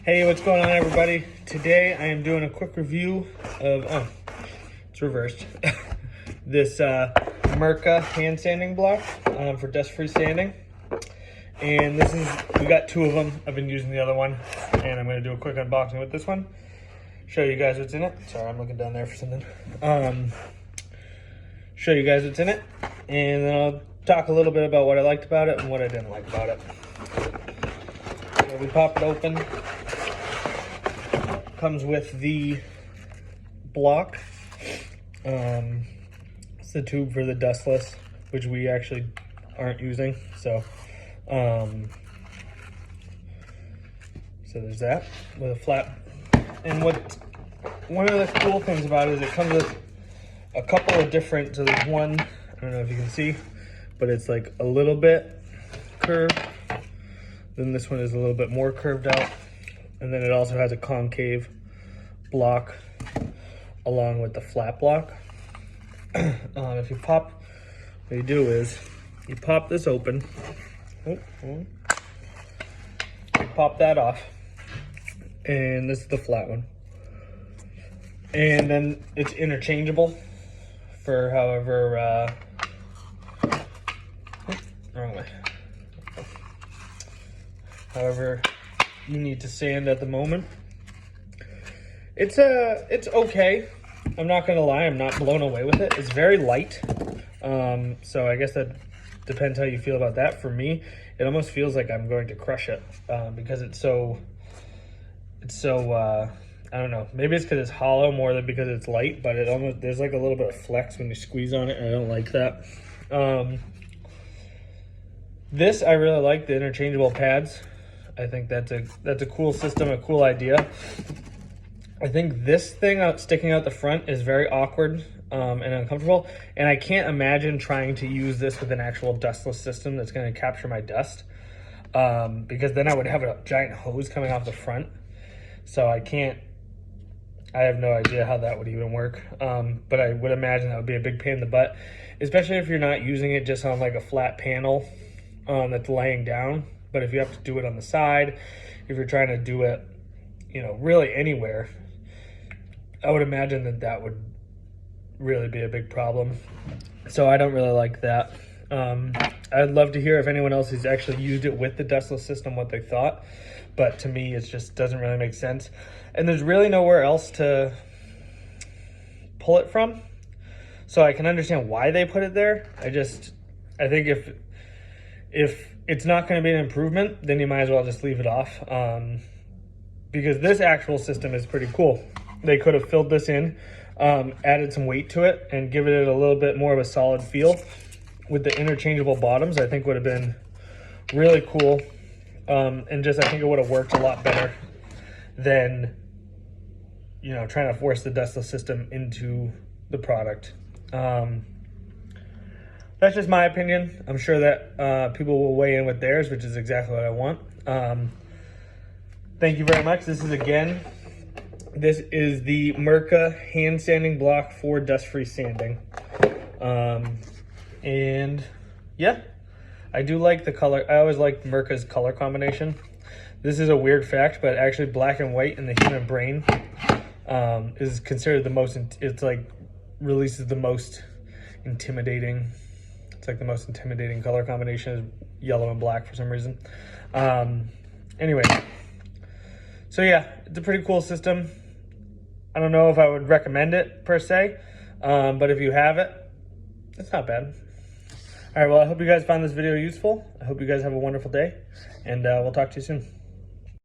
Hey, what's going on, everybody? Today I am doing a quick review of, it's reversed, this Mirka hand sanding block for dust-free sanding. And this is, we got two of them. I've been using the other one, and I'm going to do a quick unboxing with this one. Show you guys what's in it. Sorry, I'm looking down there for something. Show you guys what's in it, and then I'll talk a little bit about what I liked about it and what I didn't like about it. So we pop it open. Comes with the block. It's the tube for the dustless, which we actually aren't using. So there's that with a flat. And one of the cool things about it is it comes with a couple of different. So there's one, I don't know if you can see, but it's like a little bit curved. Then this one is a little bit more curved out. And then it also has a concave block along with the flat block. If you pop, what you do is you pop this open. You pop that off. And this is the flat one. And then it's interchangeable for however, wrong way. However you need to sand at the moment. It's okay. I'm not gonna lie, I'm not blown away with it. It's very light. So I guess that depends how you feel about that. For me, it almost feels like I'm going to crush it because it's so I don't know. Maybe it's because it's hollow more than because it's light, but it almost, there's like a little bit of flex when you squeeze on it, and I don't like that. This, I really like the interchangeable pads. I think that's a cool system, a cool idea. I think this thing sticking out the front is very awkward and uncomfortable, and I can't imagine trying to use this with an actual dustless system that's going to capture my dust, because then I would have a giant hose coming off the front. So I have no idea how that would even work, but I would imagine that would be a big pain in the butt, especially if you're not using it just on like a flat panel that's laying down. But if you have to do it on the side, if you're trying to do it, you know, really anywhere, I would imagine that would really be a big problem. So I don't really like that. I'd love to hear if anyone else has actually used it with the dustless system, what they thought. But to me, it just doesn't really make sense. And there's really nowhere else to pull it from. So I can understand why they put it there. I think if it's not going to be an improvement, then you might as well just leave it off. Because this actual system is pretty cool. They could have filled this in, added some weight to it, and given it a little bit more of a solid feel with the interchangeable bottoms. I think would have been really cool. And just, I think it would have worked a lot better than, you know, trying to force the dustless system into the product. That's just my opinion. I'm sure that people will weigh in with theirs, which is exactly what I want. Thank you very much. This is the Mirka hand sanding block for dust-free sanding. And yeah, I do like the color. I always liked Mirka's color combination. This is a weird fact, but actually black and white in the human brain is considered the most, it's like releases the most intimidating. It's like the most intimidating color combination is yellow and black for some reason. Anyway, so yeah, it's a pretty cool system. I don't know if I would recommend it per se, but if you have it, it's not bad. All right, well, I hope you guys found this video useful. I hope you guys have a wonderful day, and we'll talk to you soon.